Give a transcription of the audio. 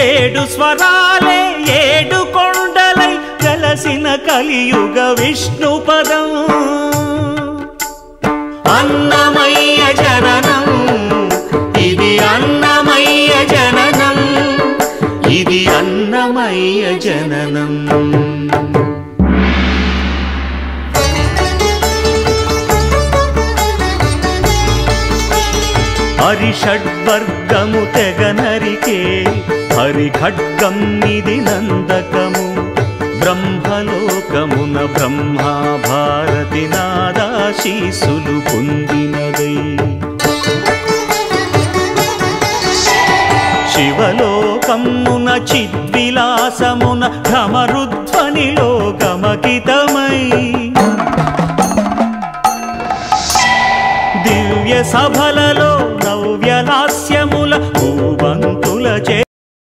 ఏడు స్వరాలే ఏడు కొండలై వెలసిన కలియుగ విష్ణు పదం అన్నమయ్య జననం ఇది అన్నమయ్య జననం ఇది అన్నమయ్య జననం హరిషడ్వర్గము తెగనరికే హరి ఖడ్గం ఇది నందకము బ్రహ్మలోకమున బ్రహ్మా భారతి నాదాశీసులు పొందినదై శివలోకమున చిద్విలాసమున భ్రమరుధ్వనిలో గమకితమై దివ్య సభలలో